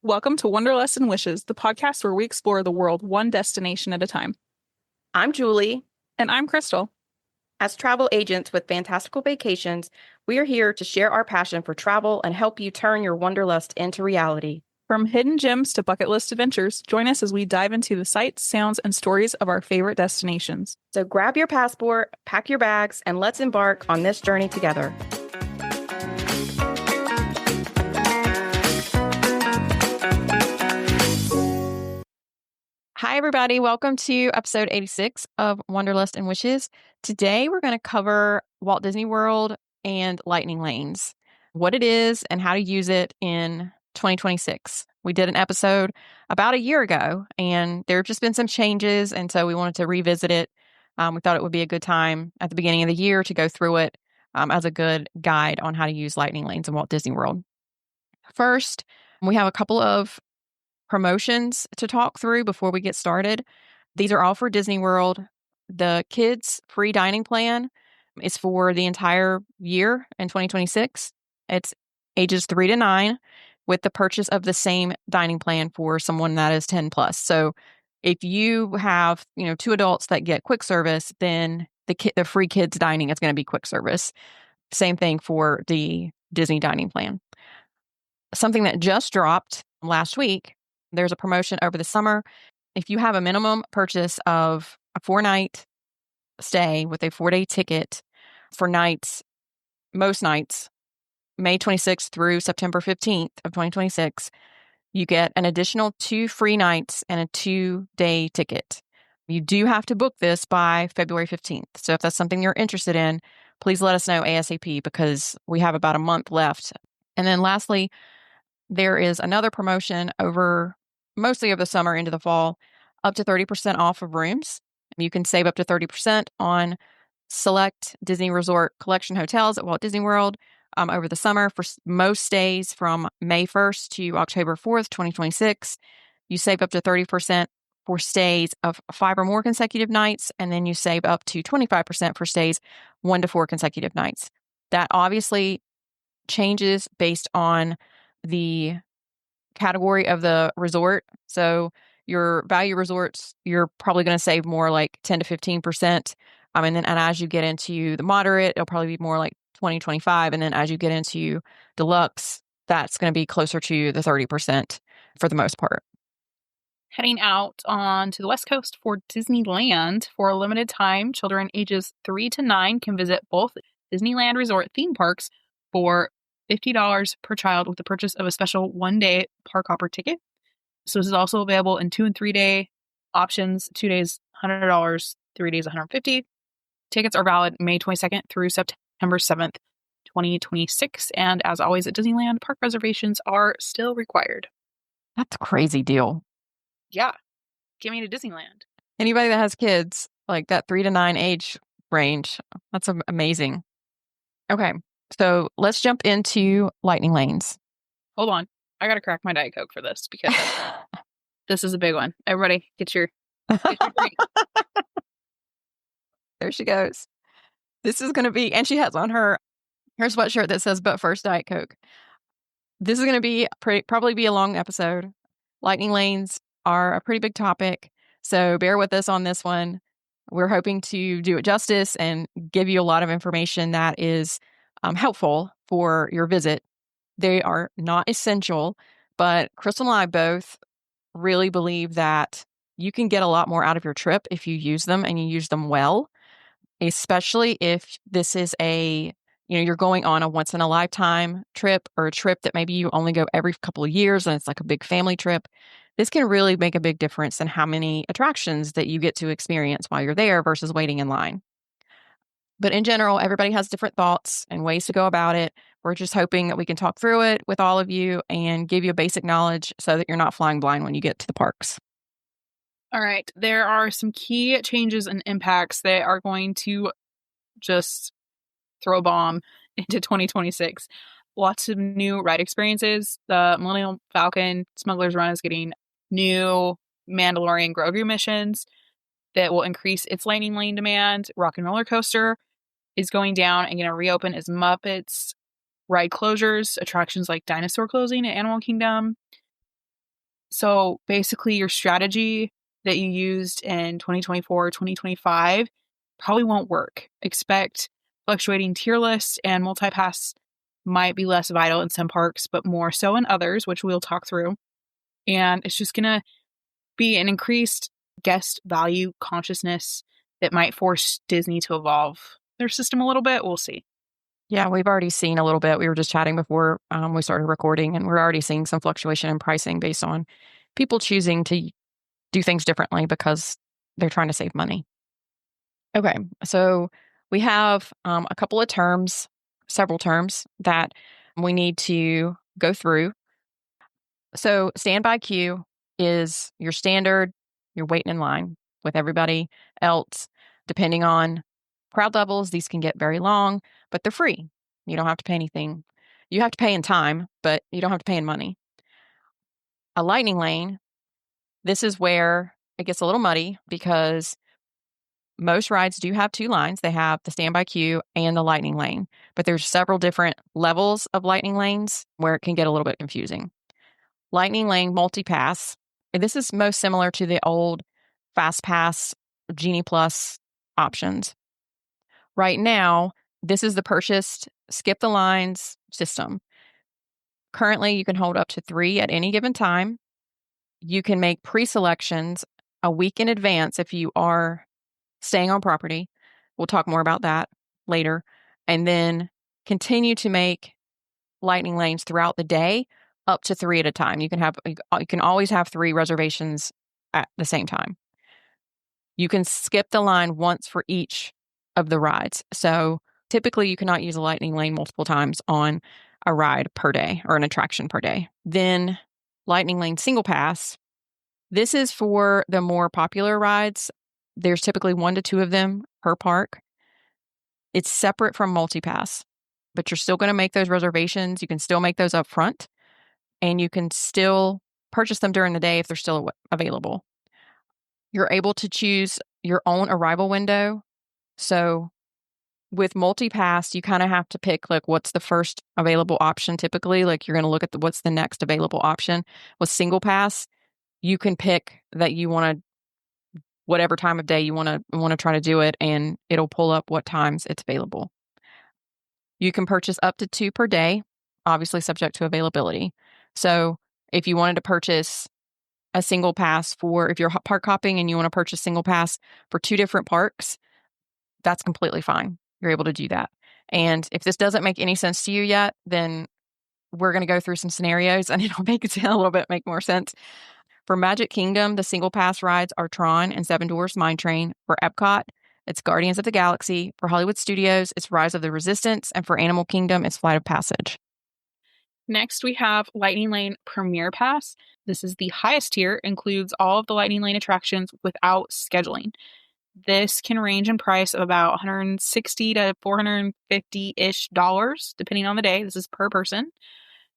Welcome to Wanderlust and Wishes, the podcast where we explore the world one destination at a time. I'm Julie. And I'm Crystal. As travel agents with Fantastical Vacations, we are here to share our passion for travel and help you turn your wanderlust into reality. From hidden gems to bucket list adventures, join us as we dive into the sights, sounds, and stories of our favorite destinations. So grab your passport, pack your bags, and let's embark on this journey together. Hi, everybody. Welcome to episode 86 of Wanderlust and Wishes. Today, we're going to cover Walt Disney World and lightning lanes, what it is and how to use it in 2026. We did an episode about a year ago, and there have just been some changes, and so we wanted to revisit it. We thought it would be a good time at the beginning of the year to go through it as a good guide on how to use lightning lanes in Walt Disney World. First, we have a couple of promotions to talk through before we get started. These are all for Disney World. The kids' free dining plan is for the entire year in 2026. It's ages 3 to 9 with the purchase of the same dining plan for someone that is 10 plus. So if you have, two adults that get quick service, then the free kids dining is going to be quick service. Same thing for the Disney dining plan. Something that just dropped last week, there's a promotion over the summer. If you have a minimum purchase of a 4-night stay with a 4-day ticket for nights, most nights, May 26th through September 15th of 2026, you get an additional 2 free nights and a 2-day ticket. You do have to book this by February 15th. So if that's something you're interested in, please let us know ASAP because we have about a month left. And then lastly, there is another promotion over mostly of the summer into the fall, up to 30% off of rooms. You can save up to 30% on select Disney Resort Collection hotels at Walt Disney World over the summer for most stays from May 1st to October 4th, 2026. You save up to 30% for stays of 5 or more consecutive nights, and then you save up to 25% for stays 1 to 4 consecutive nights. That obviously changes based on the category of the resort. So your value resorts, you're probably going to save more like 10 to 15%. And as you get into the moderate, it'll probably be more like 20, 25. And then as you get into deluxe, that's going to be closer to the 30% for the most part. Heading out on to the West Coast for Disneyland. For a limited time, children ages 3 to 9 can visit both Disneyland Resort theme parks for $50 per child with the purchase of a special 1-day park hopper ticket. So this is also available in 2 and 3-day options. 2 days, $100, 3 days, $150. Tickets are valid May 22nd through September 7th, 2026. And as always at Disneyland, park reservations are still required. That's a crazy deal. Yeah. Get me to Disneyland. Anybody that has kids, like that 3 to 9 age range, that's amazing. Okay. So let's jump into lightning lanes. Hold on. I got to crack my Diet Coke for this because this is a big one. Everybody, get your drink. There she goes. This is going to be, and she has on her sweatshirt that says, "But first Diet Coke." This is going to be probably be a long episode. Lightning lanes are a pretty big topic. So bear with us on this one. We're hoping to do it justice and give you a lot of information that is helpful for your visit. They are not essential, but Crystal and I both really believe that you can get a lot more out of your trip if you use them and you use them well, especially if this is you're going on a once in a lifetime trip or a trip that maybe you only go every couple of years and it's like a big family trip. This can really make a big difference in how many attractions that you get to experience while you're there versus waiting in line. But in general, everybody has different thoughts and ways to go about it. We're just hoping that we can talk through it with all of you and give you a basic knowledge so that you're not flying blind when you get to the parks. All right. There are some key changes and impacts that are going to just throw a bomb into 2026. Lots of new ride experiences. The Millennium Falcon Smuggler's Run is getting new Mandalorian Grogu missions that will increase its lightning lane demand. Rock and Roller Coaster is going down and going to reopen as Muppets. Ride closures, attractions like Dinosaur closing at Animal Kingdom. So basically, your strategy that you used in 2024, 2025 probably won't work. Expect fluctuating tier lists, and multi-pass might be less vital in some parks, but more so in others, which we'll talk through. And it's just going to be an increased guest value consciousness that might force Disney to evolve their system a little bit. We'll see. Yeah, we've already seen a little bit. We were just chatting before we started recording, and we're already seeing some fluctuation in pricing based on people choosing to do things differently because they're trying to save money. Okay, so we have a couple of terms, several terms that we need to go through. So standby queue is your standard, you're waiting in line with everybody else. Depending on crowd levels, these can get very long, but they're free. You don't have to pay anything. You have to pay in time, but you don't have to pay in money. A lightning lane, this is where it gets a little muddy because most rides do have two lines. They have the standby queue and the lightning lane, but there's several different levels of lightning lanes where it can get a little bit confusing. Lightning Lane Multi-Pass. This is most similar to the old Fast Pass Genie Plus options. Right now, this is the purchased skip the lines system. Currently, you can hold up to 3 at any given time. You can make pre-selections a week in advance if you are staying on property. We'll talk more about that later. And then continue to make lightning lanes throughout the day, up to 3 at a time. You can always have 3 reservations at the same time. You can skip the line once for each of the rides. So typically you cannot use a lightning lane multiple times on a ride per day or an attraction per day. Then lightning lane single pass. This is for the more popular rides. There's typically 1 to 2 of them per park. It's separate from multi-pass, but you're still going to make those reservations. You can still make those up front, and you can still purchase them during the day if they're still available. You're able to choose your own arrival window. So with multi-pass, you kind of have to pick like what's the first available option typically. Like you're going to look at what's the next available option. With single pass, you can pick that you want to whatever time of day you want to try to do it, and it'll pull up what times it's available. You can purchase up to 2 per day, obviously subject to availability. So if you wanted to purchase a single pass if you're park hopping and you want to purchase single pass for 2 different parks, that's completely fine. You're able to do that. And if this doesn't make any sense to you yet, then we're going to go through some scenarios and it'll make it a little bit make more sense. For Magic Kingdom, the single pass rides are Tron and Seven Dwarfs Mine Train. For Epcot, it's Guardians of the Galaxy. For Hollywood Studios, it's Rise of the Resistance. And for Animal Kingdom, it's Flight of Passage. Next, we have Lightning Lane Premier Pass. This is the highest tier, includes all of the Lightning Lane attractions without scheduling. This can range in price of about $160 to $450-ish, depending on the day. This is per person.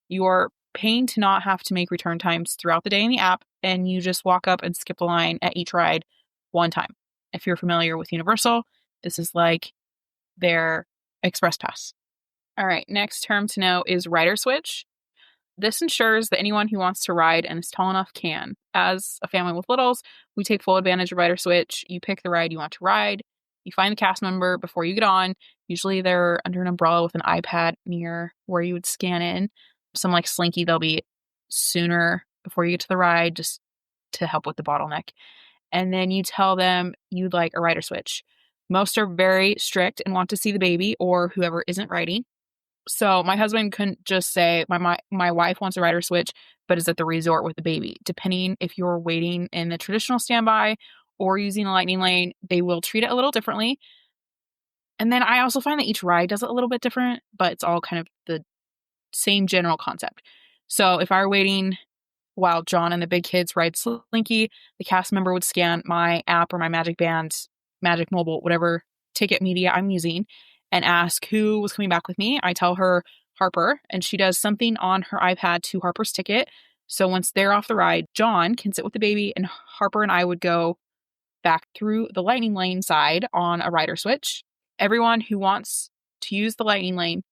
You're paying to not have to make return times throughout the day in the app, and you just walk up and skip the line at each ride one time. If you're familiar with Universal, this is like their Express Pass. All right, next term to know is Rider Switch. This ensures that anyone who wants to ride and is tall enough can. As a family with littles, we take full advantage of Rider Switch. You pick the ride you want to ride. You find the cast member before you get on. Usually they're under an umbrella with an iPad near where you would scan in. Some like Slinky, they'll be sooner before you get to the ride just to help with the bottleneck. And then you tell them you'd like a Rider Switch. Most are very strict and want to see the baby or whoever isn't riding. So my husband couldn't just say, my wife wants a Rider Switch, but is at the resort with the baby. Depending if you're waiting in the traditional standby or using a lightning lane, they will treat it a little differently. And then I also find that each ride does it a little bit different, but it's all kind of the same general concept. So if I were waiting while John and the big kids ride Slinky, the cast member would scan my app or my Magic Band, Magic Mobile, whatever ticket media I'm using, and ask who was coming back with me. I tell her Harper, and she does something on her iPad to Harper's ticket. So once they're off the ride, John can sit with the baby, and Harper and I would go back through the lightning lane side on a Rider Switch. Everyone who wants to use the lightning lane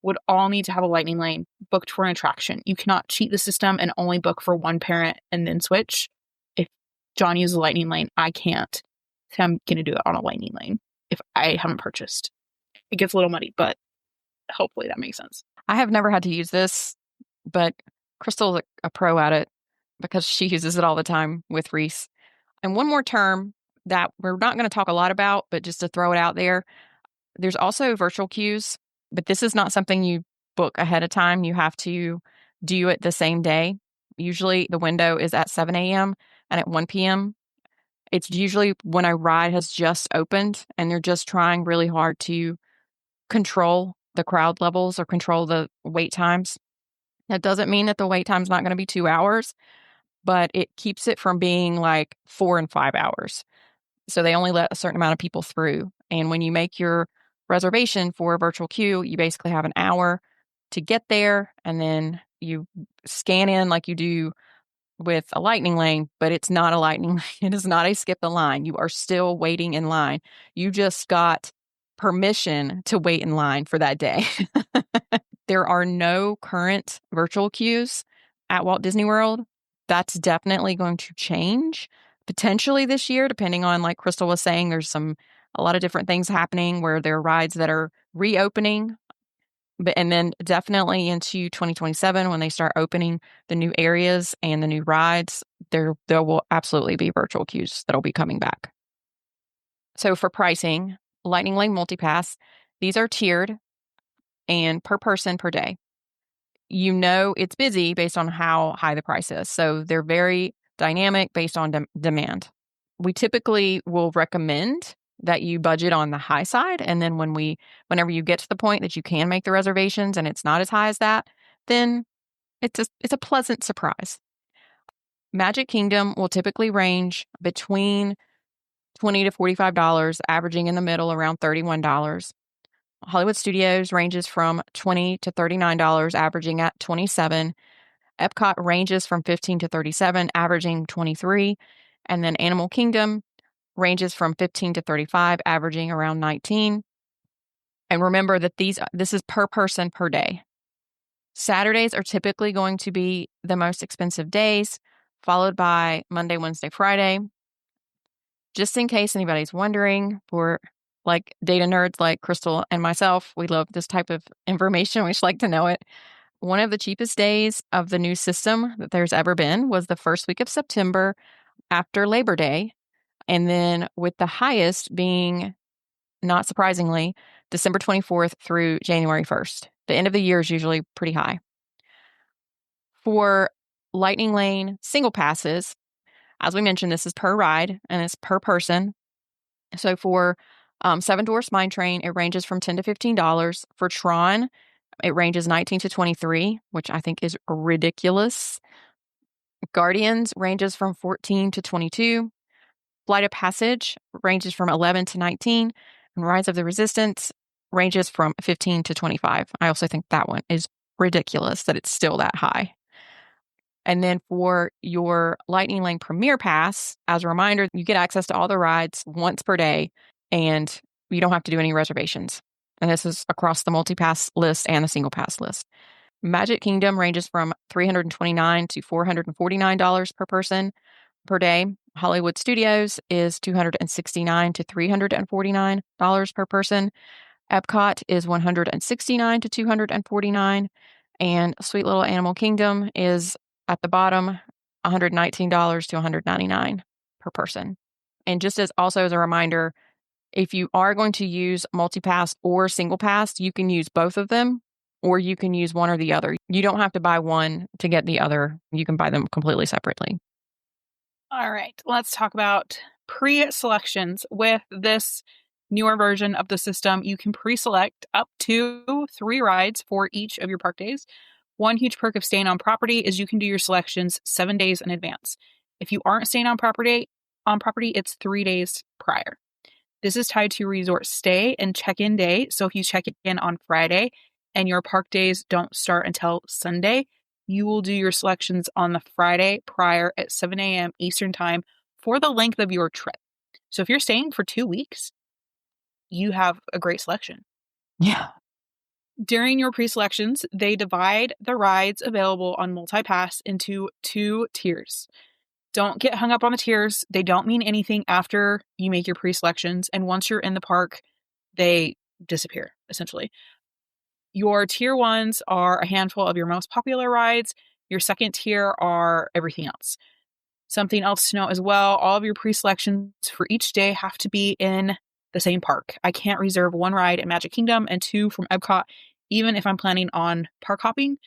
would all need to have a lightning lane booked for an attraction. You cannot cheat the system and only book for one parent and then switch. If John uses a lightning lane, I can't. So I'm going to do it on a lightning lane if I haven't purchased. It gets a little muddy, but hopefully that makes sense. I have never had to use this, but Crystal's a pro at it because she uses it all the time with Reese. And one more term that we're not going to talk a lot about, but just to throw it out there, there's also virtual queues, but this is not something you book ahead of time. You have to do it the same day. Usually the window is at 7 a.m. and at 1 p.m. It's usually when a ride has just opened and they're just trying really hard to control the crowd levels or control the wait times. That doesn't mean that the wait time's not going to be 2 hours, but it keeps it from being like 4 and 5 hours. So they only let a certain amount of people through. And when you make your reservation for a virtual queue, you basically have an hour to get there, and then you scan in like you do with a lightning lane, but it's not a lightning lane. It is not a skip the line. You are still waiting in line. You just got permission to wait in line for that day. There are no current virtual queues at Walt Disney World. That's definitely going to change potentially this year, depending on, like Crystal was saying, there's a lot of different things happening where there are rides that are reopening. And then definitely into 2027, when they start opening the new areas and the new rides, there will absolutely be virtual queues that'll be coming back. So for pricing, Lightning Lane Multipass, these are tiered and per person per day. You know it's busy based on how high the price is. So they're very dynamic based on demand. We typically will recommend that you budget on the high side. And then whenever you get to the point that you can make the reservations and it's not as high as that, then it's a pleasant surprise. Magic Kingdom will typically range between $20 to $45, averaging in the middle around $31. Hollywood Studios ranges from $20 to $39, averaging at $27. Epcot ranges from $15 to $37, averaging $23. And then Animal Kingdom ranges from $15 to $35, averaging around $19. And remember that this is per person per day. Saturdays are typically going to be the most expensive days, followed by Monday, Wednesday, Friday. Just in case anybody's wondering, for like data nerds like Crystal and myself, we love this type of information. We just like to know it. One of the cheapest days of the new system that there's ever been was the first week of September after Labor Day. And then with the highest being, not surprisingly, December 24th through January 1st. The end of the year is usually pretty high. For Lightning Lane single passes, as we mentioned, this is per ride and it's per person. So for Seven Dwarfs Mine Train, it ranges from $10 to $15. For Tron, it ranges $19 to $23, which I think is ridiculous. Guardians ranges from $14 to $22. Flight of Passage ranges from $11 to $19. And Rise of the Resistance ranges from $15 to $25. I also think that one is ridiculous that it's still that high. And then for your Lightning Lane Premier Pass, as a reminder, you get access to all the rides once per day, and you don't have to do any reservations. And this is across the multi-pass list and the single pass list. Magic Kingdom ranges from $329 to $449 per person per day. Hollywood Studios is $269 to $349 per person. Epcot is $169 to $249, and Sweet Little Animal Kingdom is at the bottom, $119 to $199 per person. And just as a reminder, if you are going to use multi-pass or single pass, you can use both of them, or you can use one or the other. You don't have to buy one to get the other. You can buy them completely separately. All right, let's talk about pre-selections. With this newer version of the system, you can pre-select up to 3 rides for each of your park days. One huge perk of staying on property is you can do your selections 7 days in advance. If you aren't staying on property, it's 3 days prior. This is tied to resort stay and check-in day. So if you check in on Friday and your park days don't start until Sunday, you will do your selections on the Friday prior at 7 a.m. Eastern Time for the length of your trip. So if you're staying for 2 weeks, you have a great selection. Yeah. During your pre-selections, they divide the rides available on MultiPass into 2 tiers. Don't get hung up on the tiers. They don't mean anything after you make your pre-selections. And once you're in the park, they disappear, essentially. Your tier 1s are a handful of your most popular rides. Your second tier are everything else. Something else to note as well, all of your pre-selections for each day have to be in the same park. I can't reserve 1 ride at Magic Kingdom and 2 from Epcot, even if I'm planning on park hopping.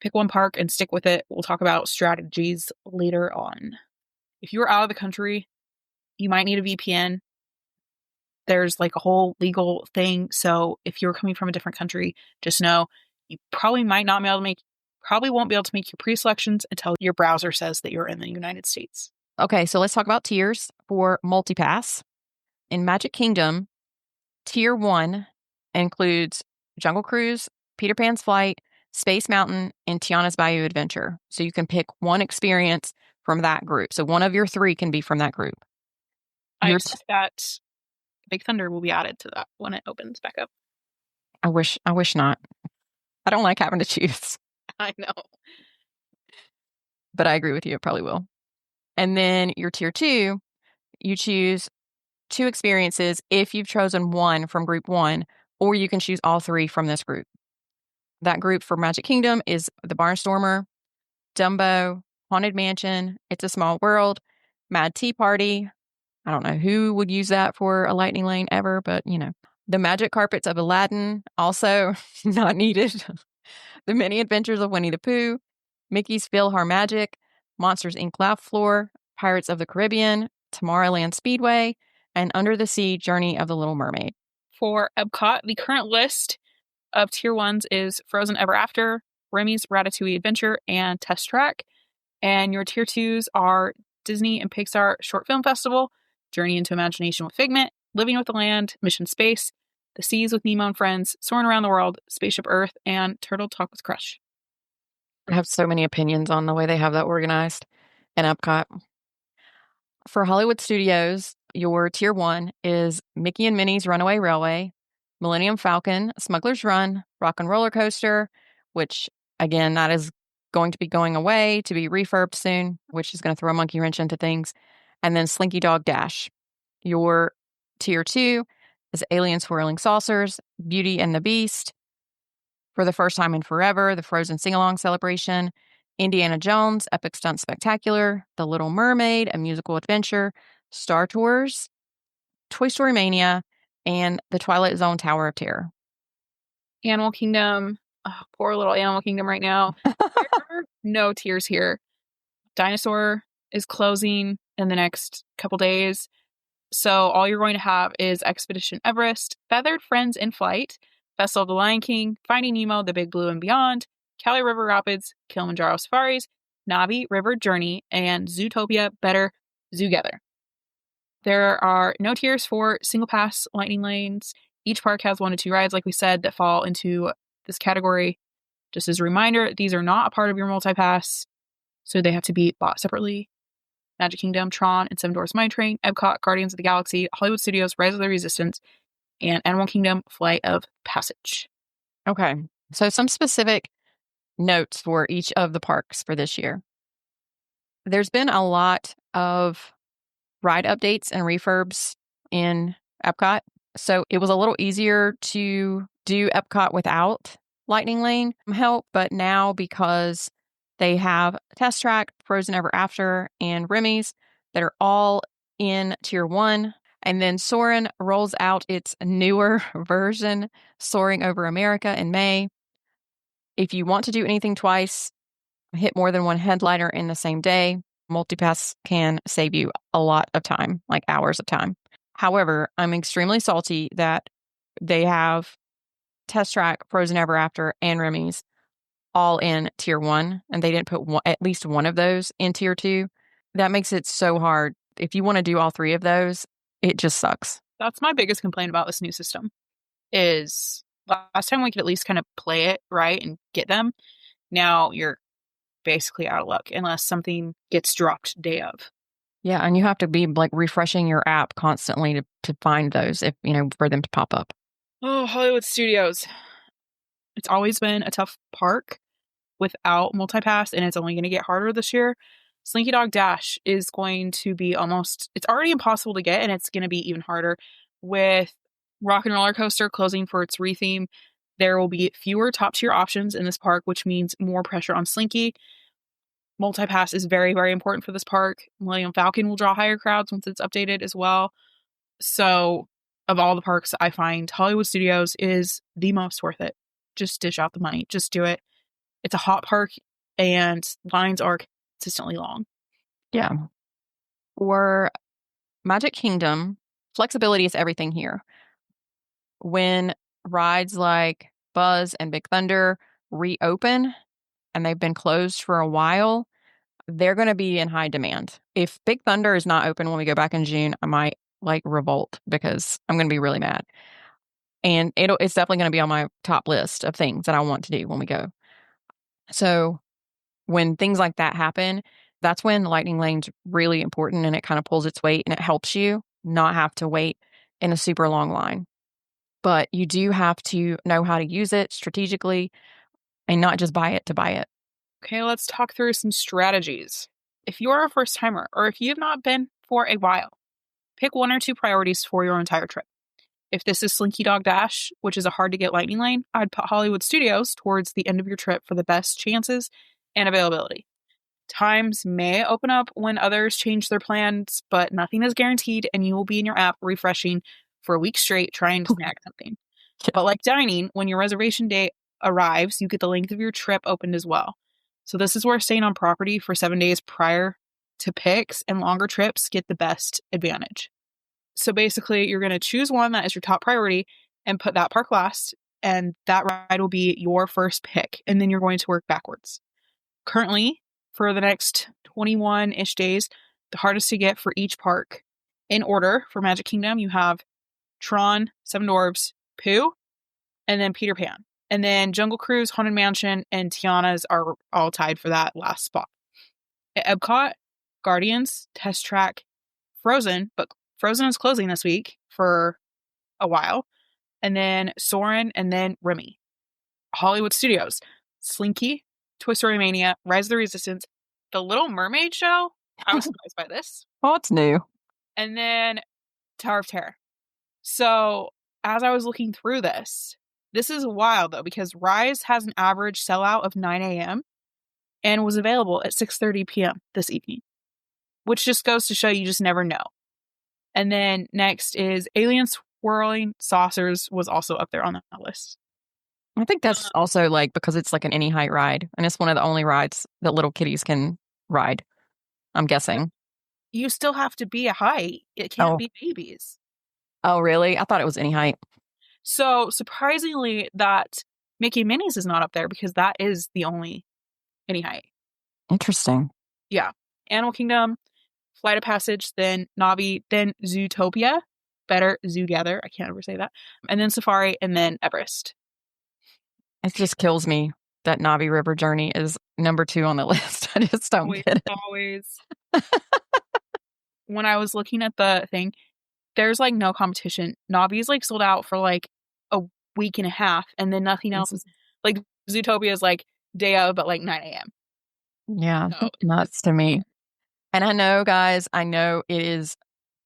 Pick 1 park and stick with it. We'll talk about strategies later on. If you're out of the country, you might need a VPN. There's like a whole legal thing. So if you're coming from a different country, just know you probably won't be able to make your pre-selections until your browser says that you're in the United States. Okay, so let's talk about tiers for MultiPass. In Magic Kingdom, Tier 1 includes Jungle Cruise, Peter Pan's Flight, Space Mountain, and Tiana's Bayou Adventure. So you can pick one experience from that group. So one of your 3 can be from that group. I expect that Big Thunder will be added to that when it opens back up. I wish not. I don't like having to choose. I know. But I agree with you. It probably will. And then your tier 2, you choose 2 experiences if you've chosen 1 from group 1, or you can choose all 3 from this group. That group for Magic Kingdom is the Barnstormer, Dumbo, Haunted Mansion, It's a Small World, Mad Tea Party. I don't know who would use that for a lightning lane ever, but the Magic Carpets of Aladdin, also not needed. The Many Adventures of Winnie the Pooh, Mickey's PhilharMagic, Monsters Inc. Laugh Floor, Pirates of the Caribbean, Tomorrowland Speedway, and Under the Sea Journey of the Little Mermaid. For Epcot, the current list of tier 1s is Frozen Ever After, Remy's Ratatouille Adventure, and Test Track. And your tier 2s are Disney and Pixar Short Film Festival, Journey into Imagination with Figment, Living with the Land, Mission Space, The Seas with Nemo and Friends, Soaring Around the World, Spaceship Earth, and Turtle Talk with Crush. I have so many opinions on the way they have that organized in Epcot. For Hollywood Studios, your tier 1 is Mickey and Minnie's Runaway Railway, Millennium Falcon, Smuggler's Run, Rock and Roller Coaster, which again, that is going to be going away to be refurbed soon, which is going to throw a monkey wrench into things. And then Slinky Dog Dash. Your tier 2 is Alien Swirling Saucers, Beauty and the Beast, For the First Time in Forever, the Frozen Sing-Along Celebration, Indiana Jones, Epic Stunt Spectacular, The Little Mermaid, A Musical Adventure, Star Tours, Toy Story Mania, and The Twilight Zone Tower of Terror. Animal Kingdom. Oh, poor little Animal Kingdom right now. No tiers here. Dinosaur is closing in the next couple days. So all you're going to have is Expedition Everest, Feathered Friends in Flight, Festival of the Lion King, Finding Nemo, The Big Blue and Beyond, Cali River Rapids, Kilimanjaro Safaris, Navi River Journey, and Zootopia Better Zoogether. There are no tiers for single pass lightning lanes. Each park has 1 to 2 rides, like we said, that fall into this category. Just as a reminder, these are not a part of your multi-pass, so they have to be bought separately. Magic Kingdom, Tron, and Seven Dwarfs Mine Train, Epcot, Guardians of the Galaxy, Hollywood Studios, Rise of the Resistance, and Animal Kingdom, Flight of Passage. Okay, so some specific notes for each of the parks for this year. There's been a lot of ride updates and refurbs in Epcot, so it was a little easier to do Epcot without Lightning Lane help, but now because they have Test Track, Frozen Ever After, and Remy's that are all in tier 1. And then Soarin' rolls out its newer version, Soaring Over America, in May. If you want to do anything twice, hit more than 1 headliner in the same day, MultiPass can save you a lot of time, like hours of time. However, I'm extremely salty that they have Test Track, Frozen Ever After, and Remy's all in tier 1, and they didn't put at least one of those in tier 2. That makes it so hard. If you want to do all 3 of those, it just sucks. That's my biggest complaint about this new system is last time we could at least kind of play it right and get them. Now you're basically out of luck unless something gets dropped day of. Yeah, and you have to be like refreshing your app constantly to find those, if for them to pop up. Oh, Hollywood Studios. It's always been a tough park without multipass, and it's only going to get harder this year. Slinky Dog Dash is going to be it's already impossible to get, and it's going to be even harder. With Rock and Roller Coaster closing for its retheme, there will be fewer top tier options in this park, which means more pressure on Slinky. Multipass is very, very important for this park. Millennium Falcon will draw higher crowds once it's updated as well. So, of all the parks, I find Hollywood Studios is the most worth it. Just dish out the money. Just do it. It's a hot park, and lines are consistently long. Yeah. For Magic Kingdom, flexibility is everything here. When rides like Buzz and Big Thunder reopen, and they've been closed for a while, they're going to be in high demand. If Big Thunder is not open when we go back in June, I might revolt because I'm going to be really mad. And it's definitely going to be on my top list of things that I want to do when we go. So when things like that happen, that's when Lightning Lane's really important, and it kind of pulls its weight, and it helps you not have to wait in a super long line. But you do have to know how to use it strategically and not just buy it to buy it. Okay, let's talk through some strategies. If you are a first timer, or if you have not been for a while, pick 1 or 2 priorities for your entire trip. If this is Slinky Dog Dash, which is a hard to get Lightning Lane, I'd put Hollywood Studios towards the end of your trip for the best chances and availability. Times may open up when others change their plans, but nothing is guaranteed, and you will be in your app refreshing for a week straight trying to snag something. But like dining, when your reservation date arrives, you get the length of your trip opened as well. So this is where staying on property for 7 days prior to picks and longer trips get the best advantage. So basically, you're going to choose one that is your top priority and put that park last, and that ride will be your first pick, and then you're going to work backwards. Currently, for the next 21-ish days, the hardest to get for each park. In order, for Magic Kingdom, you have Tron, Seven Dwarfs, Pooh, and then Peter Pan. And then Jungle Cruise, Haunted Mansion, and Tiana's are all tied for that last spot. At Epcot, Guardians, Test Track, Frozen, but Frozen is closing this week for a while. And then Soarin', and then Remy. Hollywood Studios, Slinky, Toy Story Mania, Rise of the Resistance, The Little Mermaid show. I was surprised by this. Oh, it's new. And then Tower of Terror. So as I was looking through this is wild though, because Rise has an average sellout of 9 a.m. and was available at 6:30 p.m. this evening, which just goes to show you just never know. And then next is Alien Swirling Saucers was also up there on that list. I think that's also because it's like an any height ride, and it's one of the only rides that little kiddies can ride, I'm guessing. You still have to be a height. It can't be babies. Oh, really? I thought it was any height. So surprisingly, that Mickey Minnie's is not up there because that is the only any height. Interesting. Yeah. Animal Kingdom, Flight of Passage, then Navi, then Zootopia. Better Zoogather. I can't ever say that. And then Safari, and then Everest. It just kills me that Navi River Journey is number 2 on the list. I just don't get it. Always. When I was looking at the thing, there's no competition. Navi's sold out for a week and a half, and then nothing else is Zootopia is day of, but 9 a.m. Yeah, so nuts to me. And I know, guys, it is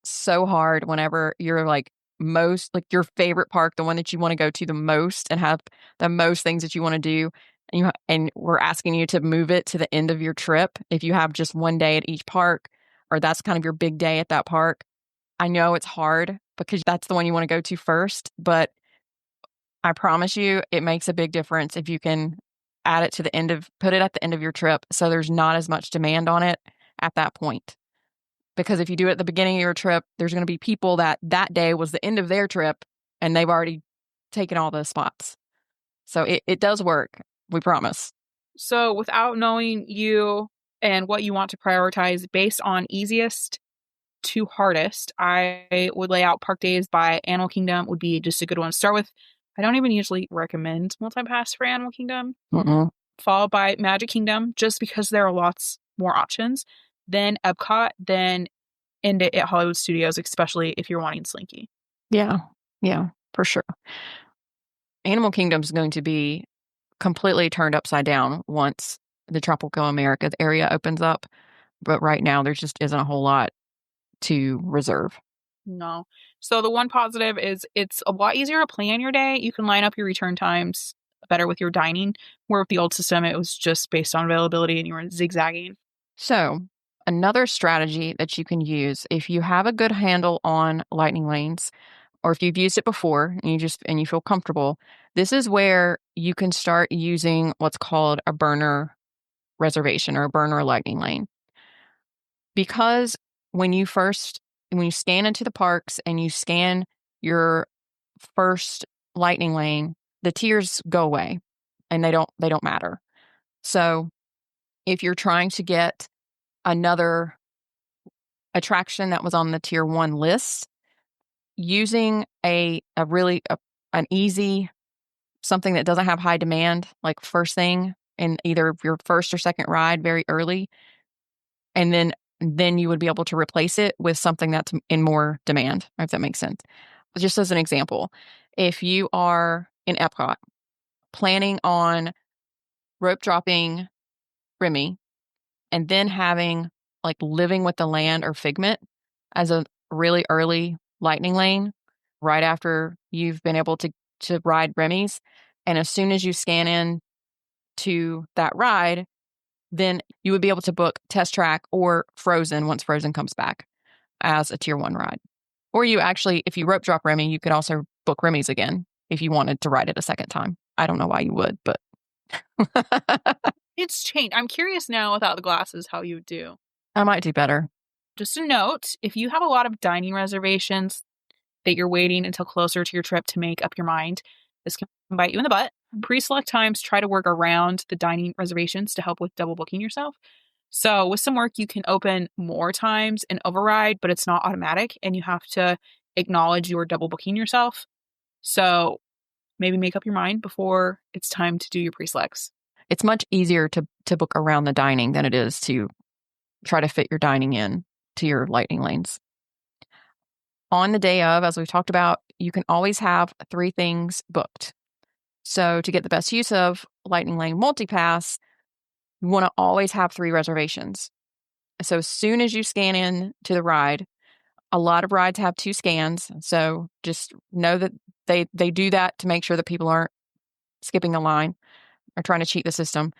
so hard whenever you're most your favorite park, the one that you want to go to the most and have the most things that you want to do, and we're asking you to move it to the end of your trip if you have just one day at each park, or that's kind of your big day at that park. I know it's hard because that's the one you want to go to first, but I promise you it makes a big difference if you can put it at the end of your trip so there's not as much demand on it at that point. Because if you do it at the beginning of your trip, there's going to be people that day was the end of their trip and they've already taken all those spots. So it does work. We promise. So without knowing you and what you want to prioritize based on easiest to hardest, I would lay out park days by Animal Kingdom would be just a good one to start with. I don't even usually recommend multi-pass for Animal Kingdom. Followed by Magic Kingdom, just because there are lots more options. Then Epcot, then end it at Hollywood Studios, especially if you're wanting Slinky. Yeah, for sure. Animal Kingdom is going to be completely turned upside down once the Tropical America area opens up. But right now, there just isn't a whole lot to reserve. No. So the one positive is it's a lot easier to plan your day. You can line up your return times better with your dining, where with the old system, it was just based on availability and you were zigzagging. So another strategy that you can use if you have a good handle on lightning lanes, or if you've used it before and you feel comfortable, this is where you can start using what's called a burner reservation or a burner lightning lane. Because when you scan into the parks and you scan your first lightning lane, the tiers go away and they don't matter. So if you're trying to get another attraction that was on the tier 1 list, using an easy, something that doesn't have high demand, like first thing in either your first or second ride very early, and then you would be able to replace it with something that's in more demand, if that makes sense. Just as an example, if you are in Epcot planning on rope dropping Remy and then having like Living with the Land or Figment as a really early lightning lane right after you've been able to ride Remy's, and as soon as you scan in to that ride, then you would be able to book Test Track or Frozen once Frozen comes back as a tier 1 ride. Or you actually, if you rope drop Remy, you could also book Remy's again if you wanted to ride it a second time. I don't know why you would, but It's changed. I'm curious now without the glasses how you would do. I might do better. Just a note, if you have a lot of dining reservations that you're waiting until closer to your trip to make up your mind, this can bite you in the butt. Pre-select times try to work around the dining reservations to help with double booking yourself. So with some work, you can open more times and override, but it's not automatic and you have to acknowledge you're double booking yourself. So maybe make up your mind before it's time to do your pre-selects. It's much easier to book around the dining than it is to try to fit your dining in to your lightning lanes. On the day of, as we've talked about, you can always have 3 things booked. So to get the best use of Lightning Lane Multipass, you want to always have 3 reservations. So as soon as you scan in to the ride, a lot of rides have 2 scans. So just know that they do that to make sure that people aren't skipping a line or trying to cheat the system.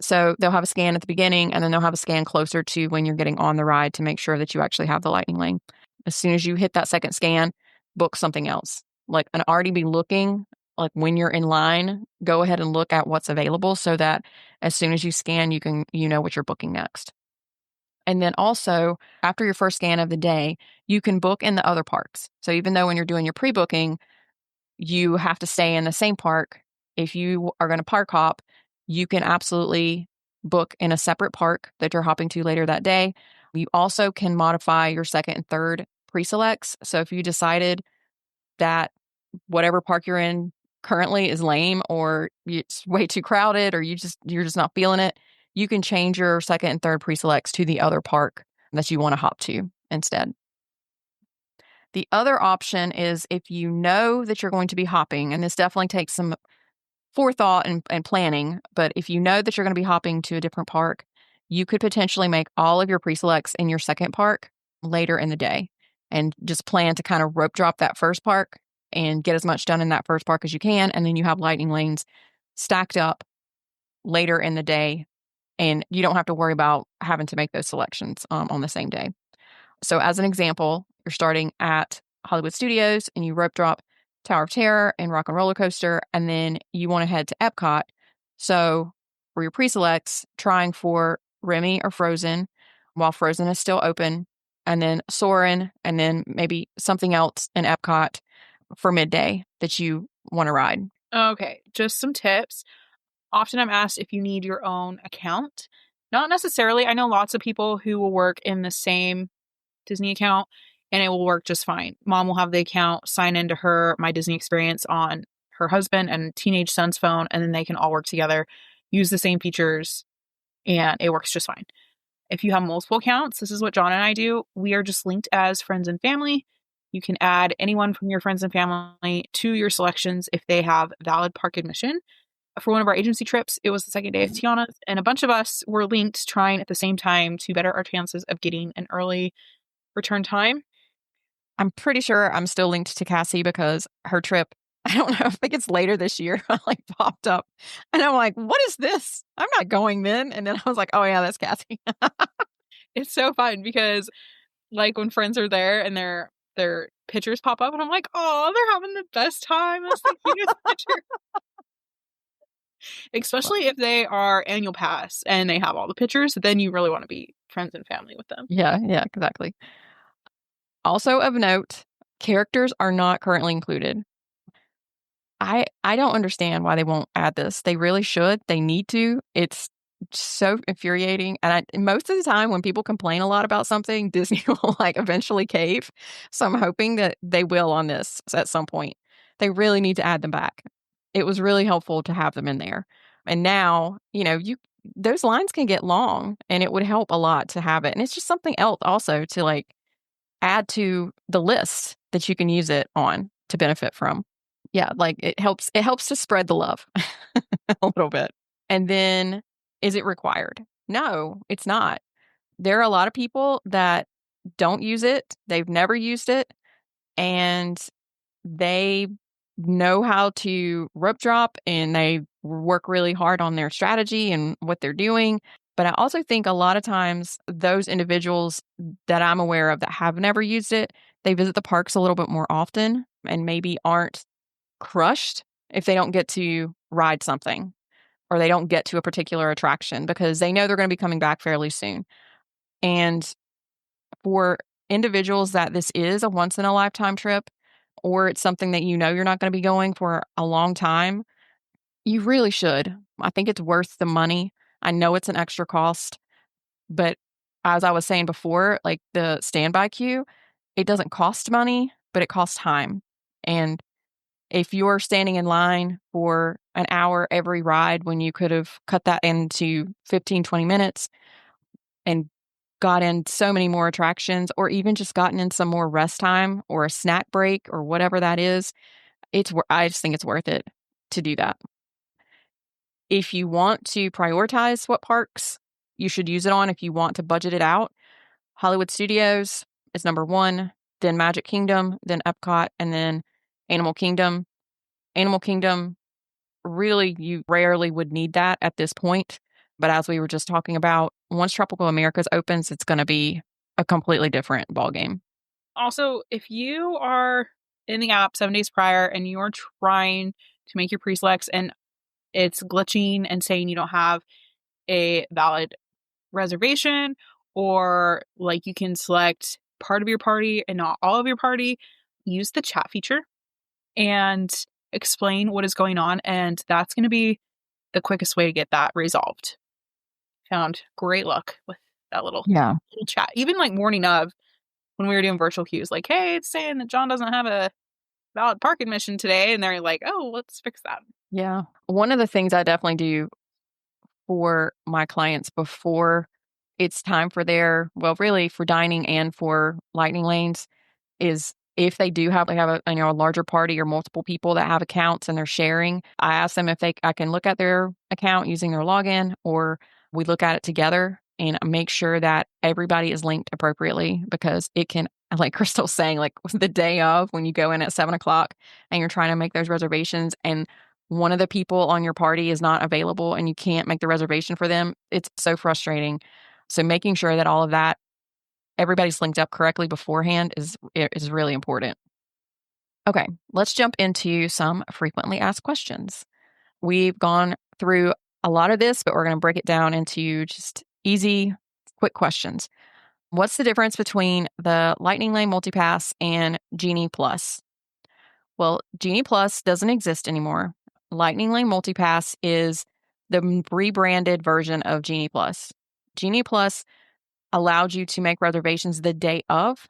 So they'll have a scan at the beginning, and then they'll have a scan closer to when you're getting on the ride to make sure that you actually have the lightning lane. As soon as you hit that second scan, book something else. Like, and already be looking, like when you're in line, go ahead and look at what's available so that as soon as you scan, you know what you're booking next. And then also, after your first scan of the day, you can book in the other parks. So even though when you're doing your pre-booking, you have to stay in the same park, if you are going to park hop, you can absolutely book in a separate park that you're hopping to later that day. You also can modify your second and third pre-selects. So if you decided that whatever park you're in currently is lame, or it's way too crowded, or you're just not feeling it, you can change your second and third pre-selects to the other park that you want to hop to instead. The other option is if you know that you're going to be hopping, and this definitely takes some forethought and planning, but if you know that you're going to be hopping to a different park, you could potentially make all of your pre-selects in your second park later in the day and just plan to kind of rope drop that first park and get as much done in that first park as you can. And then you have lightning lanes stacked up later in the day, and you don't have to worry about having to make those selections on the same day. So as an example, you're starting at Hollywood Studios and you rope drop Tower of Terror and Rock and Roller Coaster, and then you want to head to Epcot. So for your pre-selects, trying for Remy or Frozen while Frozen is still open, and then Soarin', and then maybe something else in Epcot for midday that you want to ride. Okay, just some tips. Often I'm asked if you need your own account. Not necessarily. I know lots of people who will work in the same Disney account and it will work just fine. Mom will have the account, sign into her My Disney Experience on her husband and teenage son's phone, and then they can all work together, use the same features, and it works just fine. If you have multiple accounts, this is what John and I do. We are just linked as friends and family. You can add anyone from your friends and family to your selections if they have valid park admission. for one of our agency trips, it was the second day of Tiana's, and a bunch of us were linked trying at the same time to better our chances of getting an early return time. I'm pretty sure I'm still linked to Cassie because her trip, I don't know, I think it's later this year, like popped up. And I'm like, what is this? I'm not going then. And then I was like, oh yeah, that's Cassie. It's so fun because like when friends are there and their pictures pop up and I'm like, oh, they're having the best time. That's the cutest picture. Especially if they are annual pass and they have all the pictures, then you really want to be friends and family with them. Yeah, exactly. Also of note, characters are not currently included. I don't understand why they won't add this. They really should. They need to. It's so infuriating. And most of the time when people complain a lot about something, Disney will like eventually cave. So I'm hoping that they will on this at some point. They really need to add them back. It was really helpful to have them in there. And now, those lines can get long and it would help a lot to have it. And it's just something else also to like add to the list that you can use it on to benefit from. Yeah, like it helps to spread the love a little bit. And then is it required? No, it's not. There are a lot of people that don't use it. They've never used it and they know how to rope drop and they work really hard on their strategy and what they're doing. But I also think a lot of times those individuals that I'm aware of that have never used it, they visit the parks a little bit more often and maybe aren't crushed if they don't get to ride something or they don't get to a particular attraction because they know they're going to be coming back fairly soon. And for individuals that this is a once in a lifetime trip or it's something that you're not going to be going for a long time, you really should. I think it's worth the money. I know it's an extra cost, but as I was saying before, like the standby queue, it doesn't cost money, but it costs time. And if you're standing in line for an hour every ride when you could have cut that into 15, 20 minutes and got in so many more attractions or even just gotten in some more rest time or a snack break or whatever that is, I just think it's worth it to do that. If you want to prioritize what parks you should use it on, if you want to budget it out, Hollywood Studios is number one, then Magic Kingdom, then Epcot, and then Animal Kingdom. Animal Kingdom, really, you rarely would need that at this point. But as we were just talking about, once Tropical Americas opens, it's going to be a completely different ballgame. Also, if you are in the app 7 days prior and you're trying to make your pre-selects and it's glitching and saying you don't have a valid reservation or like you can select part of your party and not all of your party, use the chat feature and explain what is going on. And that's going to be the quickest way to get that resolved. Found great luck with that little chat. Even like morning of when we were doing virtual queues, like, hey, it's saying that John doesn't have a valid park admission today. And they're like, oh, let's fix that. Yeah. One of the things I definitely do for my clients before it's time for really for dining and for lightning lanes is if they do have a larger party or multiple people that have accounts and they're sharing, I ask them if I can look at their account using their login or we look at it together and make sure that everybody is linked appropriately because it can, like Crystal's saying, like the day of when you go in at 7:00 and you're trying to make those reservations and one of the people on your party is not available and you can't make the reservation for them, it's so frustrating. So making sure that all of that, everybody's linked up correctly beforehand is really important. Okay, let's jump into some frequently asked questions. We've gone through a lot of this, but we're going to break it down into just easy, quick questions. What's the difference between the Lightning Lane Multipass and Genie Plus? Well, Genie Plus doesn't exist anymore. Lightning Lane Multipass is the rebranded version of Genie Plus. Genie Plus allowed you to make reservations the day of,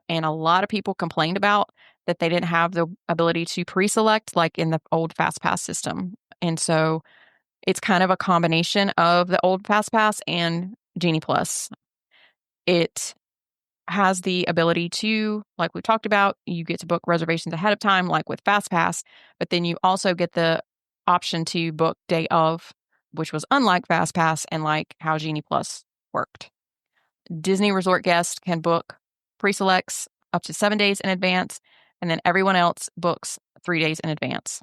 and a lot of people complained about that they didn't have the ability to pre-select like in the old FastPass system. And so it's kind of a combination of the old FastPass and Genie Plus. It has the ability to, like we talked about, you get to book reservations ahead of time, like with FastPass, but then you also get the option to book day of, which was unlike FastPass and like how Genie Plus worked. Disney Resort guests can book pre-selects up to 7 days in advance, and then everyone else books 3 days in advance.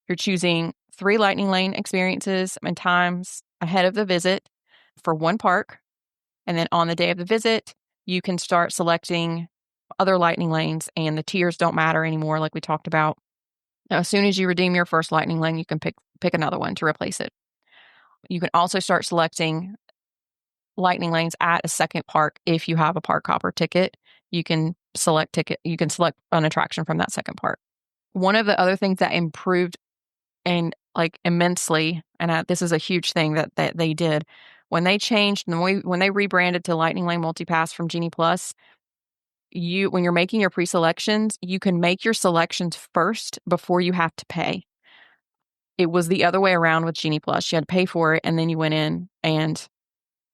You're choosing 3 Lightning Lane experiences and times ahead of the visit for one park. And then on the day of the visit, you can start selecting other Lightning Lanes, and the tiers don't matter anymore, like we talked about. Now, as soon as you redeem your first Lightning Lane, you can pick another one to replace it. You can also start selecting Lightning Lanes at a second park if you have a park hopper ticket. You can select an attraction from that second park. One of the other things that improved and like immensely, and this is a huge thing that they did when they changed when they rebranded to Lightning Lane Multipass from Genie Plus. When you're making your pre-selections, you can make your selections first before you have to pay. It was the other way around with Genie Plus. You had to pay for it, and then you went in and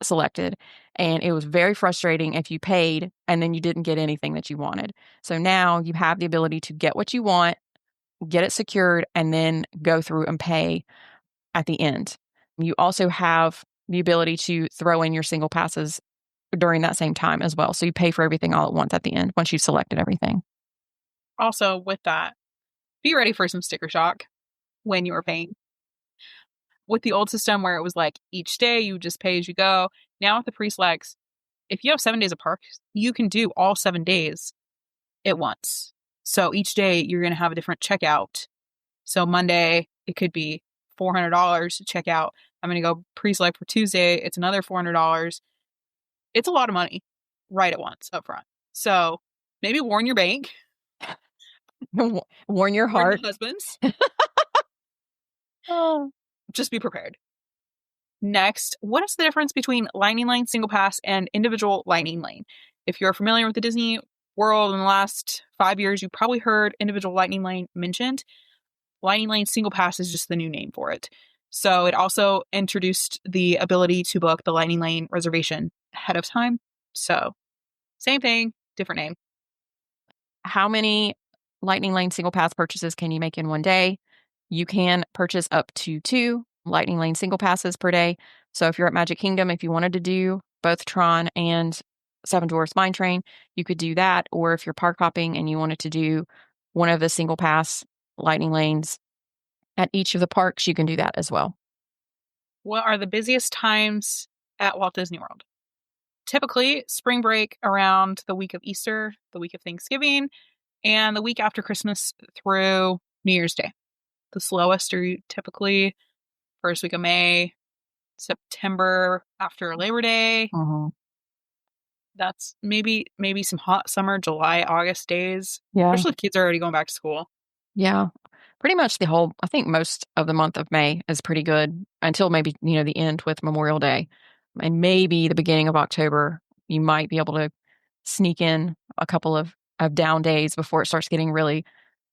selected. And it was very frustrating if you paid and then you didn't get anything that you wanted. So now you have the ability to get what you want, get it secured, and then go through and pay at the end. You also have the ability to throw in your single passes during that same time as well. So you pay for everything all at once at the end once you've selected everything. Also, with that, be ready for some sticker shock when you are paying. With the old system where it was like each day you just pay as you go, now with the pre-selects, if you have 7 days of parks, you can do all 7 days at once. So each day you're going to have a different checkout. So Monday, it could be $400 to check out. I'm going to go pre-select for Tuesday. It's another $400. It's a lot of money right at once up front. So maybe warn your bank. Warn your heart. Warn your husbands. Oh. Just be prepared. Next, what is the difference between Lightning Lane Single Pass and individual Lightning Lane? If you're familiar with the Disney World in the last 5 years, you probably heard individual Lightning Lane mentioned. Lightning Lane Single Pass is just the new name for it. So it also introduced the ability to book the Lightning Lane reservation ahead of time. So same thing, different name. How many Lightning Lane Single Pass purchases can you make in one day? You can purchase up to 2 Lightning Lane Single Passes per day. So if you're at Magic Kingdom, if you wanted to do both Tron and Seven Dwarfs Mine Train, you could do that. Or if you're park hopping and you wanted to do one of the single pass Lightning Lanes at each of the parks, you can do that as well. What are the busiest times at Walt Disney World? Typically, spring break around the week of Easter, the week of Thanksgiving, and the week after Christmas through New Year's Day. The slowest are typically first week of May, September after Labor Day. Mm-hmm. That's maybe some hot summer, July, August days. Yeah. Especially if kids are already going back to school. Yeah. Pretty much I think most of the month of May is pretty good until maybe, the end with Memorial Day. And maybe the beginning of October, you might be able to sneak in a couple of down days before it starts getting really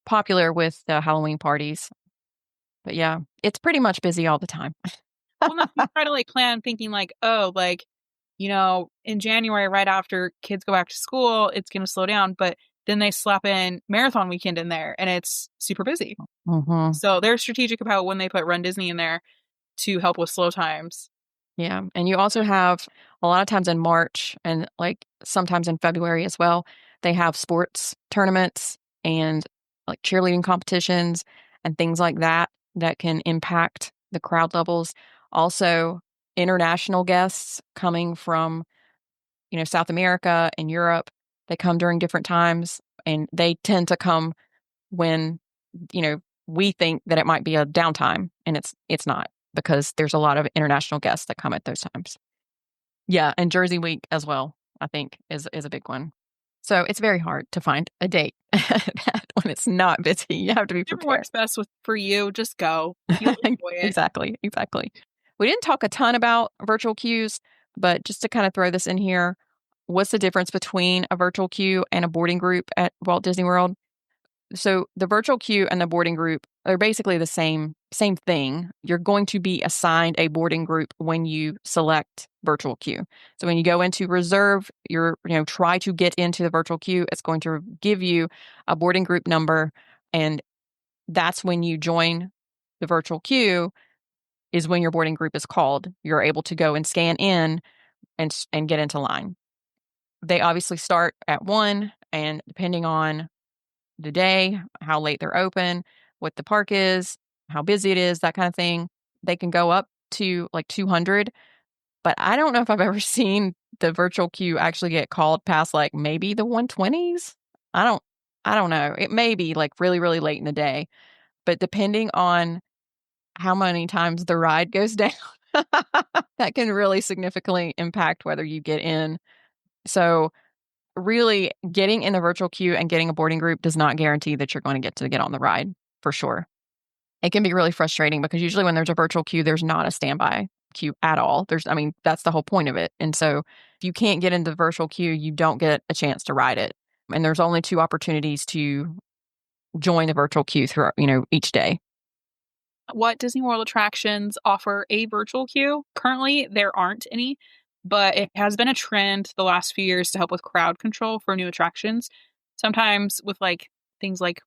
popular with the Halloween parties. But yeah, it's pretty much busy all the time. Well, no, you try to plan thinking in January, right after kids go back to school, it's going to slow down. But then they slap in marathon weekend in there and it's super busy. Mm-hmm. So they're strategic about when they put Run Disney in there to help with slow times. Yeah. And you also have a lot of times in March and sometimes in February as well, they have sports tournaments and cheerleading competitions and things like that can impact the crowd levels. Also, international guests coming from, South America and Europe, they come during different times and they tend to come when, we think that it might be a downtime and it's not, because there's a lot of international guests that come at those times. Yeah, and Jersey Week as well, I think is a big one. So it's very hard to find a date when it's not busy. You have to be prepared. Whatever works best for you, just go. You'll enjoy it. Exactly. We didn't talk a ton about virtual queues, but just to kind of throw this in here, what's the difference between a virtual queue and a boarding group at Walt Disney World? So the virtual queue and the boarding group are basically the same thing. You're going to be assigned a boarding group when you select virtual queue. So when you go into reserve, try to get into the virtual queue, it's going to give you a boarding group number, and that's when you join the virtual queue is when your boarding group is called. You're able to go and scan in and get into line. They obviously start at 1, and depending on the day, how late they're open, what the park is, how busy it is, that kind of thing, they can go up to like 200. But I don't know if I've ever seen the virtual queue actually get called past like maybe the 120s. I don't know. It may be like really, really late in the day, but depending on how many times the ride goes down, that can really significantly impact whether you get in. So really getting in the virtual queue and getting a boarding group does not guarantee that you're going to get on the ride for sure. It can be really frustrating because usually when there's a virtual queue, there's not a standby queue at all. That's the whole point of it. And so if you can't get into the virtual queue, you don't get a chance to ride it. And there's only 2 opportunities to join the virtual queue throughout, each day. What Disney World attractions offer a virtual queue? Currently, there aren't any, but it has been a trend the last few years to help with crowd control for new attractions. Sometimes with like things like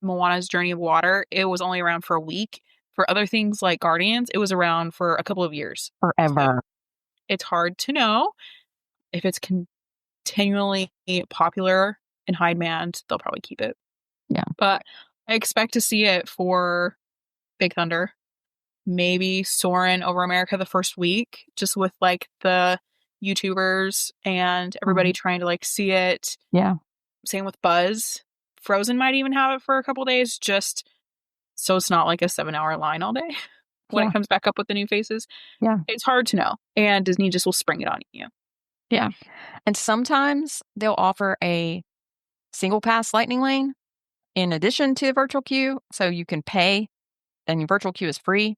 Moana's Journey of Water, it was only around for a week. For other things like Guardians, it was around for a couple of years. Forever. So it's hard to know if it's continually popular and high demand. They'll probably keep it. Yeah. But I expect to see it for Big Thunder, maybe Soarin' over America the first week, just with like the YouTubers and everybody trying to like see it. Yeah. Same with Buzz. Frozen might even have it for a couple days, just so it's not like a 7-hour line all day when it comes back up with the new faces. Yeah. It's hard to know. And Disney just will spring it on you. Yeah. And sometimes they'll offer a single pass lightning lane in addition to the virtual queue. So you can pay and your virtual queue is free.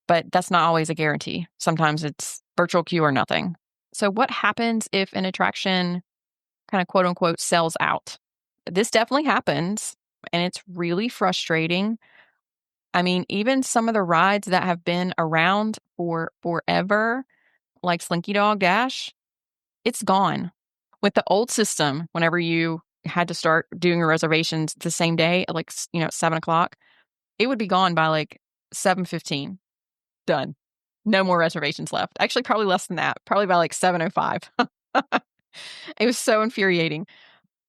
But that's not always a guarantee. Sometimes it's virtual queue or nothing. So what happens if an attraction kind of quote unquote sells out? This definitely happens, and it's really frustrating. I mean, even some of the rides that have been around for forever, like Slinky Dog Dash, it's gone. With the old system, whenever you had to start doing your reservations the same day at like, 7 o'clock, it would be gone by like 7:15. Done. No more reservations left. Actually, probably less than that. Probably by like 7:05. It was so infuriating.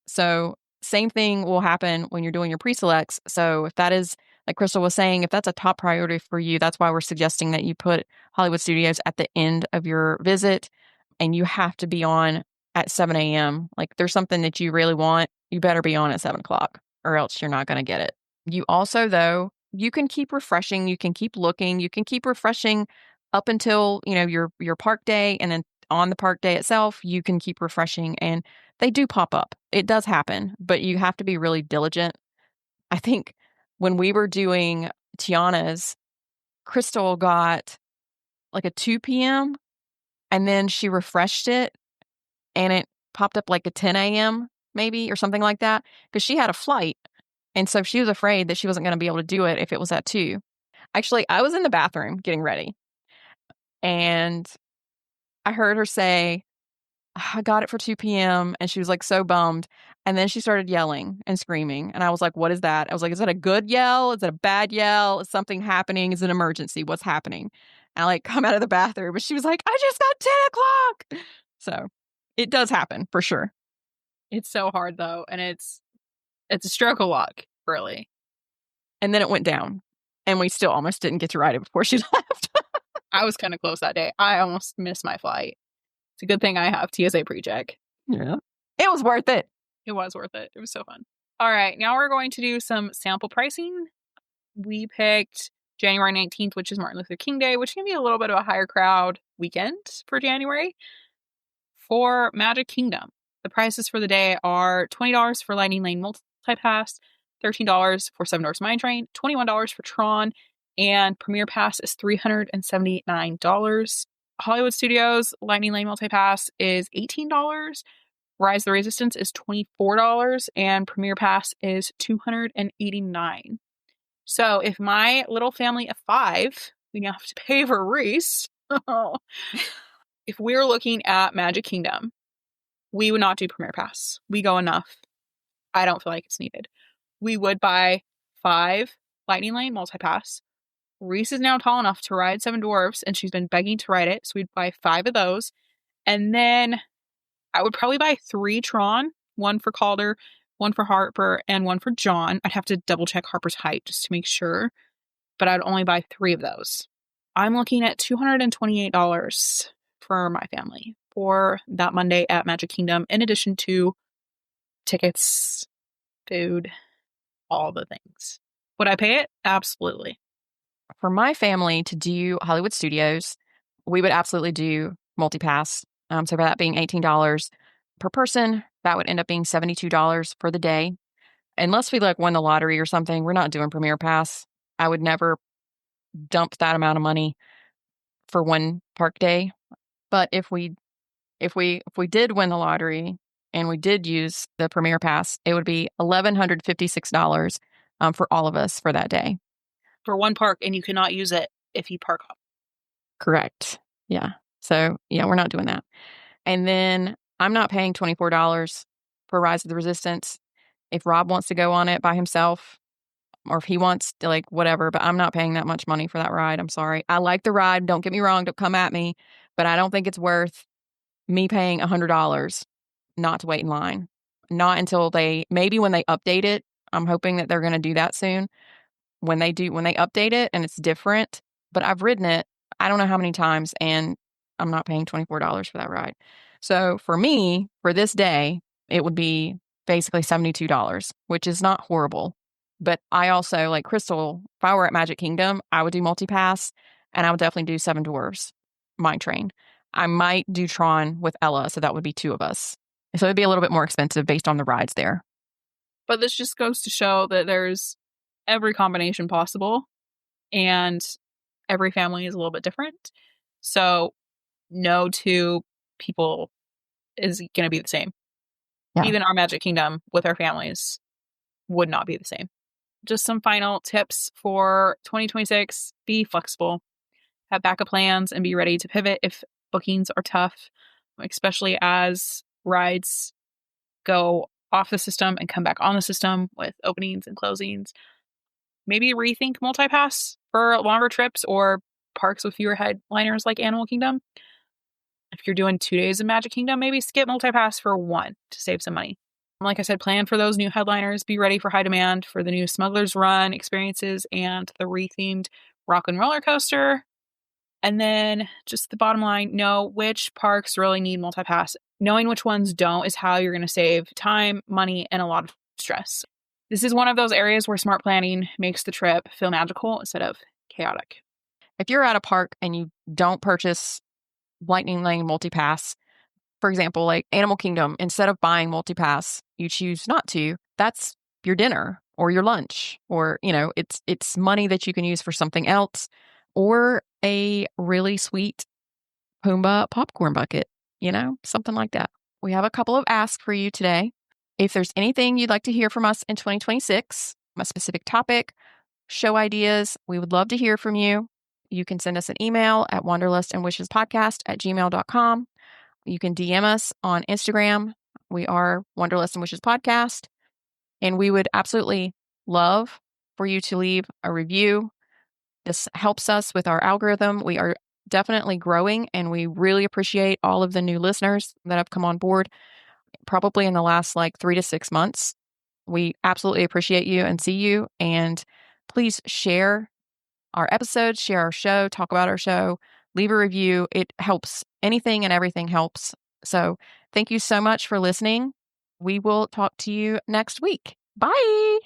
So same thing will happen when you're doing your pre-selects. So if that is, like Crystal was saying, if that's a top priority for you, that's why we're suggesting that you put Hollywood Studios at the end of your visit, and you have to be on at 7 a.m. Like there's something that you really want, you better be on at 7 o'clock or else you're not going to get it. You also, though, you can keep refreshing, you can keep looking, you can keep refreshing up until, your park day, and then on the park day itself, you can keep refreshing, and they do pop up. It does happen, but you have to be really diligent. I think when we were doing Tiana's, Crystal got like a 2 p.m. and then she refreshed it and it popped up like a 10 a.m. maybe or something like that because she had a flight. And so she was afraid that she wasn't going to be able to do it if it was at 2. Actually, I was in the bathroom getting ready and I heard her say, I got it for 2 p.m. And she was like so bummed. And then she started yelling and screaming. And I was like, what is that? I was like, is that a good yell? Is it a bad yell? Is something happening? Is it an emergency? What's happening? And I like come out of the bathroom, but she was like, I just got 10 o'clock. So it does happen for sure. It's so hard though. And it's a stroke of luck, really. And then it went down. And we still almost didn't get to ride it before she left. I was kind of close that day. I almost missed my flight. It's a good thing I have TSA pre-check. Yeah. It was worth it. It was worth it. It was so fun. All right. Now we're going to do some sample pricing. We picked January 19th, which is Martin Luther King Day, which can be a little bit of a higher crowd weekend for January. For Magic Kingdom, the prices for the day are $20 for Lightning Lane Multi-Pass, $13 for Seven Dwarfs Mine Train, $21 for Tron, and Premier Pass is $379. Hollywood Studios Lightning Lane Multi-Pass is $18. Rise of the Resistance is $24, and Premier Pass is $289. So if my little family of 5, we now have to pay for Reese. If we're looking at Magic Kingdom, we would not do Premier Pass. We go enough. I don't feel like it's needed. We would buy 5 Lightning Lane multi-pass. Reese is now tall enough to ride Seven Dwarfs, and she's been begging to ride it, so we'd buy 5 of those. And then I would probably buy 3 Tron, 1 for Calder, 1 for Harper, and 1 for John. I'd have to double check Harper's height just to make sure, but I'd only buy 3 of those. I'm looking at $228 for my family for that Monday at Magic Kingdom, in addition to tickets, food, all the things. Would I pay it? Absolutely. For my family to do Hollywood Studios, we would absolutely do multi-pass. So for that being $18 per person, that would end up being $72 for the day. Unless we won the lottery or something, we're not doing Premier Pass. I would never dump that amount of money for one park day. But if we did win the lottery and we did use the Premier Pass, it would be $1,156 for all of us for that day. For one park, and you cannot use it if you park up. Correct. Yeah. So, yeah, we're not doing that. And then I'm not paying $24 for Rise of the Resistance. If Rob wants to go on it by himself, or if he wants to, whatever, but I'm not paying that much money for that ride. I'm sorry. I like the ride. Don't get me wrong. Don't come at me. But I don't think it's worth me paying $100 not to wait in line. Not until maybe when they update it. I'm hoping that they're going to do that soon. When they update it and it's different, but I've ridden it, I don't know how many times, and I'm not paying $24 for that ride. So for me, for this day, it would be basically $72, which is not horrible. But I also, like Crystal, if I were at Magic Kingdom, I would do multi-pass, and I would definitely do Seven Dwarfs, Mine Train. I might do Tron with Ella, so that would be 2 of us. So it'd be a little bit more expensive based on the rides there. But this just goes to show that there's every combination possible, and every family is a little bit different. So no 2 people is going to be the same. Yeah. Even our Magic Kingdom with our families would not be the same. Just some final tips for 2026. Be flexible. Have backup plans and be ready to pivot if bookings are tough, especially as rides go off the system and come back on the system with openings and closings. Maybe rethink multi-pass for longer trips or parks with fewer headliners like Animal Kingdom. If you're doing 2 days of Magic Kingdom, maybe skip multi-pass for 1 to save some money. Like I said, plan for those new headliners. Be ready for high demand for the new Smuggler's Run experiences and the rethemed Rock and Roller Coaster. And then just the bottom line, know which parks really need multi-pass. Knowing which ones don't is how you're going to save time, money, and a lot of stress. This is one of those areas where smart planning makes the trip feel magical instead of chaotic. If you're at a park and you don't purchase Lightning Lane multi-pass, for example, like Animal Kingdom, instead of buying multi-pass, you choose not to, that's your dinner or your lunch, or, it's money that you can use for something else, or a really sweet Pumbaa popcorn bucket, something like that. We have a couple of asks for you today. If there's anything you'd like to hear from us in 2026, a specific topic, show ideas, we would love to hear from you. You can send us an email at wanderlustandwishespodcast@gmail.com. You can DM us on Instagram. We are Wanderlust and Wishes Podcast. And we would absolutely love for you to leave a review. This helps us with our algorithm. We are definitely growing, and we really appreciate all of the new listeners that have come on board, probably in the last 3 to 6 months. We absolutely appreciate you and see you. And please share our episodes, share our show, talk about our show, leave a review. It helps. Anything and everything helps. So thank you so much for listening. We will talk to you next week. Bye.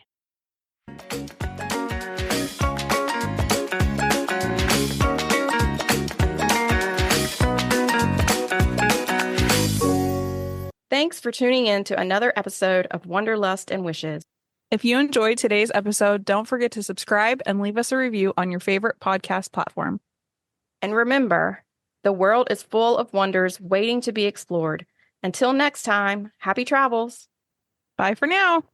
Thanks for tuning in to another episode of Wanderlust and Wishes. If you enjoyed today's episode, don't forget to subscribe and leave us a review on your favorite podcast platform. And remember, the world is full of wonders waiting to be explored. Until next time, happy travels. Bye for now.